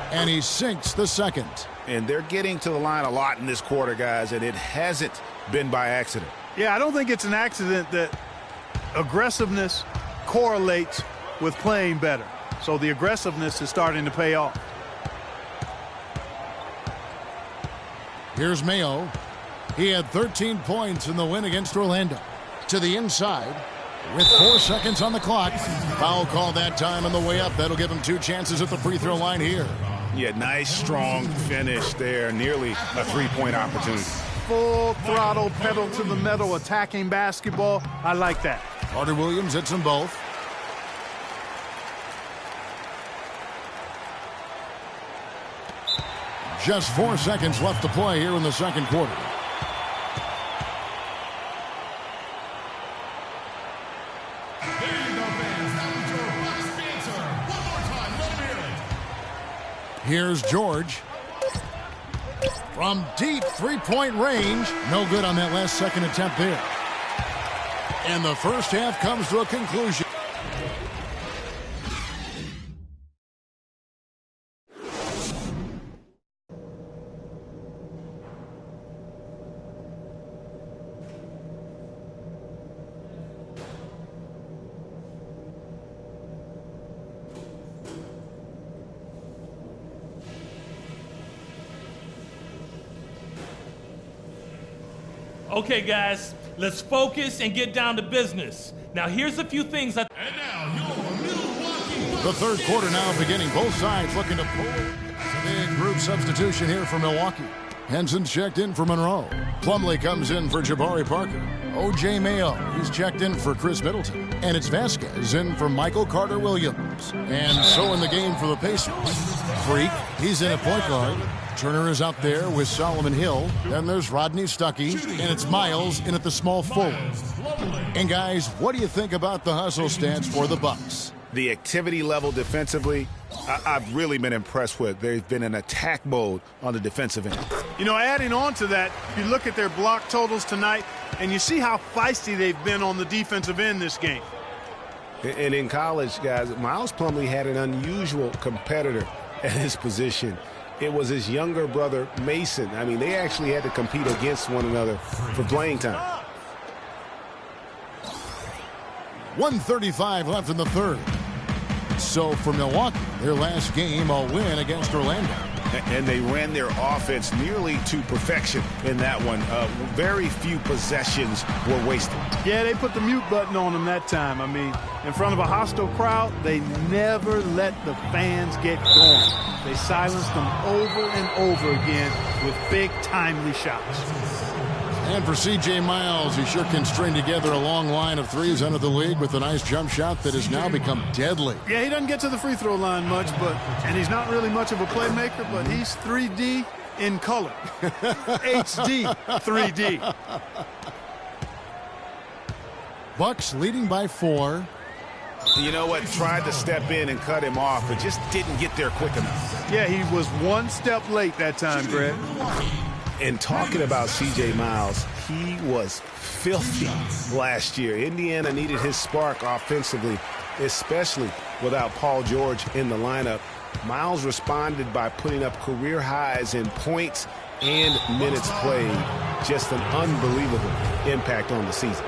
And he sinks the second. And they're getting to the line a lot in this quarter, guys, and it hasn't been by accident. Yeah, I don't think it's an accident that aggressiveness correlates with playing better. So the aggressiveness is starting to pay off. Here's Mayo. He had 13 points in the win against Orlando. To the inside with 4 seconds on the clock. Foul call that time on the way up. That'll give him 2 chances at the free throw line here. Yeah, nice, strong finish there. Nearly a 3-point opportunity. Full throttle, pedal to the metal, attacking basketball. I like that. Carter-Williams hits them both. Just 4 seconds left to play here in the second quarter. Here's George. From deep three-point range. No good on that last second attempt there. And the first half comes to a conclusion. Okay, guys, let's focus and get down to business. Now, here's a few things. And now, your Milwaukee. The third quarter now beginning. Both sides looking to pull. Big group substitution here for Milwaukee. Henson's checked in for Monroe. Plumlee comes in for Jabari Parker. O.J. Mayo, he's checked in for Chris Middleton. And it's Vasquez in for Michael Carter-Williams. And so in the game for the Pacers. Freak, he's in at point guard. Turner is out there with Solomon Hill. Then there's Rodney Stuckey, and it's Miles in at the small forward. And guys, what do you think about the hustle stance for the Bucks? The activity level defensively, I've really been impressed with. There's been an attack mode on the defensive end. You know, adding on to that, you look at their block totals tonight, and you see how feisty they've been on the defensive end this game. And in college, guys, Miles Plumlee had an unusual competitor at his position. It was his younger brother, Mason. I mean, they actually had to compete against one another for playing time. 1:35 left in the third. So for Milwaukee, their last game, a win against Orlando. And they ran their offense nearly to perfection in that one. Very few possessions were wasted. Yeah, they put the mute button on them that time. I mean, in front of a hostile crowd, they never let the fans get going. They silenced them over and over again with big, timely shots. And for C.J. Miles, he sure can string together a long line of threes under the league with a nice jump shot that has now become deadly. Yeah, he doesn't get to the free throw line much, and he's not really much of a playmaker, but he's 3D in color. HD 3D. Bucks leading by 4. You know what? Tried to step in and cut him off, but just didn't get there quick enough. Yeah, he was one step late that time, Greg. And talking about C.J. Miles, he was filthy last year. Indiana needed his spark offensively, especially without Paul George in the lineup. Miles responded by putting up career highs in points and minutes played. Just an unbelievable impact on the season.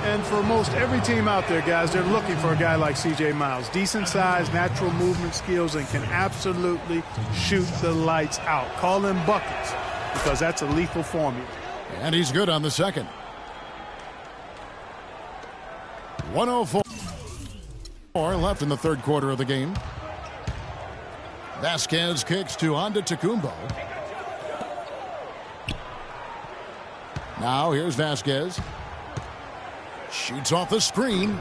And for most every team out there, guys, they're looking for a guy like C.J. Miles. Decent size, natural movement skills, and can absolutely shoot the lights out. Call them buckets, because that's a lethal formula. And he's good on the second. 1:04 left in the third quarter of the game. Vasquez kicks to Antetokounmpo. Now here's Vasquez. Shoots off the screen.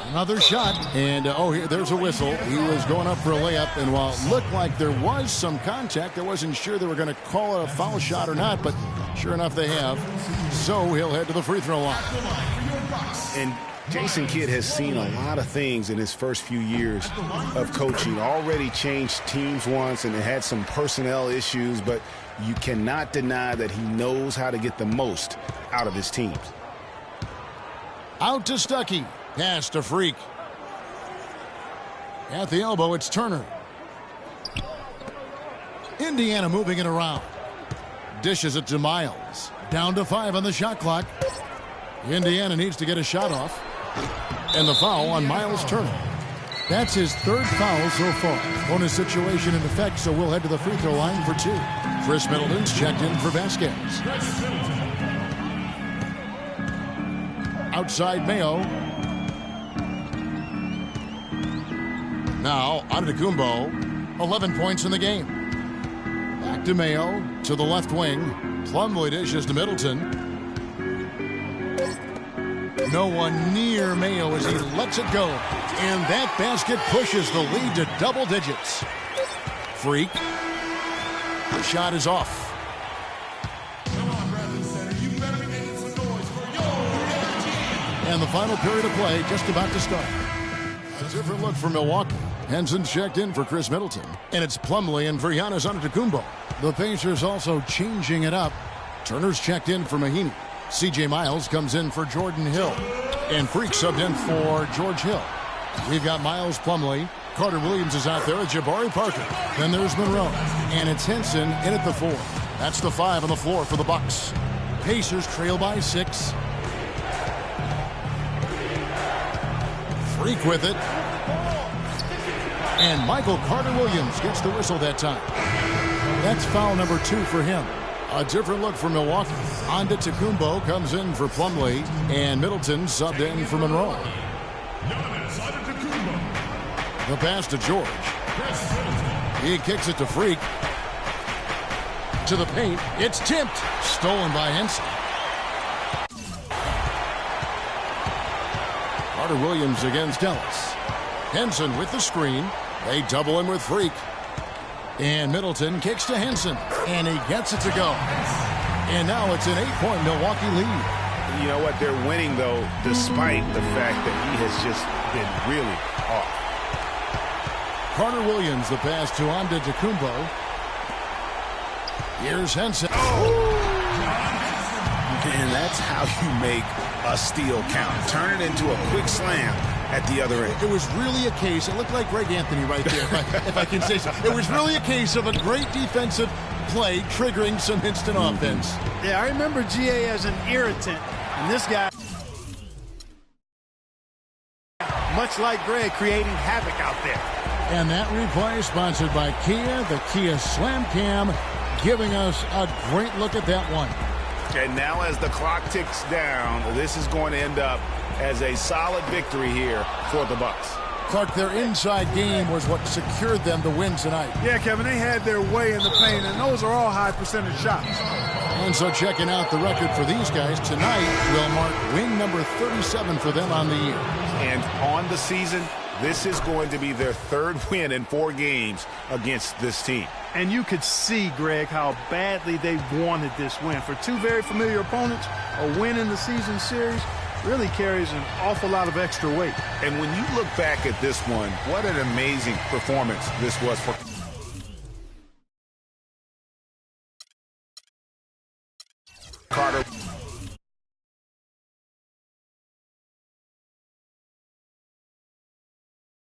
Another shot. And, there's a whistle. He was going up for a layup. And while it looked like there was some contact, I wasn't sure they were going to call it a foul shot or not. But sure enough, they have. So he'll head to the free throw line. And Jason Kidd has seen a lot of things in his first few years of coaching. Already changed teams once and had some personnel issues. But you cannot deny that he knows how to get the most out of his teams. Out to Stuckey. Pass to Freak. At the elbow, it's Turner. Indiana moving it around. Dishes it to Miles. Down to 5 on the shot clock. Indiana needs to get a shot off. And the foul on Miles Turner. That's his third foul so far. Bonus situation in effect, so we'll head to the free throw line for 2. Chris Middleton's checked in for Vasquez. Outside Mayo. Now, Antetokounmpo, 11 points in the game. Back to Mayo, to the left wing. Plumlee dishes to Middleton. No one near Mayo as he lets it go. And that basket pushes the lead to double digits. Freak The shot is off. And the final period of play just about to start. A different look for Milwaukee. Henson's checked in for Chris Middleton. And it's Plumlee in for Giannis Antetokounmpo. The Pacers also changing it up. Turner's checked in for Mahinmi. C.J. Miles comes in for Jordan Hill. And Freak subbed in for George Hill. We've got Miles Plumlee. Carter Williams is out there at Jabari Parker. Then there's Monroe. And it's Henson in at the 4. That's the 5 on the floor for the Bucks. Pacers trail by 6. Freak with it. And Michael Carter-Williams gets the whistle that time. That's foul number 2 for him. A different look for Milwaukee. Antetokounmpo comes in for Plumlee, and Middleton subbed in for Monroe. The pass to George. He kicks it to Freak. To the paint. It's tipped. Stolen by Henson. Carter Williams against Ellis. Henson with the screen. They double him with Freak. And Middleton kicks to Henson. And he gets it to go. And now it's an 8-point Milwaukee lead. You know what? They're winning, though, despite the fact that he has just been really off. Carter Williams, the pass to Antetokounmpo. Here's Henson. And that's how you make a steal count. Turn it into a quick slam at the other end. It was really a case, it looked like Greg Anthony right there, if I can say so. It was really a case of a great defensive play triggering some instant offense. Yeah, I remember GA as an irritant, and this guy, much like Greg, creating havoc out there. And that replay sponsored by Kia, the Kia Slam Cam, giving us a great look at that one. And now as the clock ticks down, this is going to end up as a solid victory here for the Bucks. Clark, their inside game was what secured them the win tonight. Yeah, Kevin, they had their way in the paint, and those are all high percentage shots. And so checking out the record for these guys, tonight will mark win number 37 for them on the year. And on the season, this is going to be their 3rd win in 4 games against this team. And you could see, Greg, how badly they wanted this win. For 2 very familiar opponents, a win in the season series really carries an awful lot of extra weight. And when you look back at this one, what an amazing performance this was for Carter.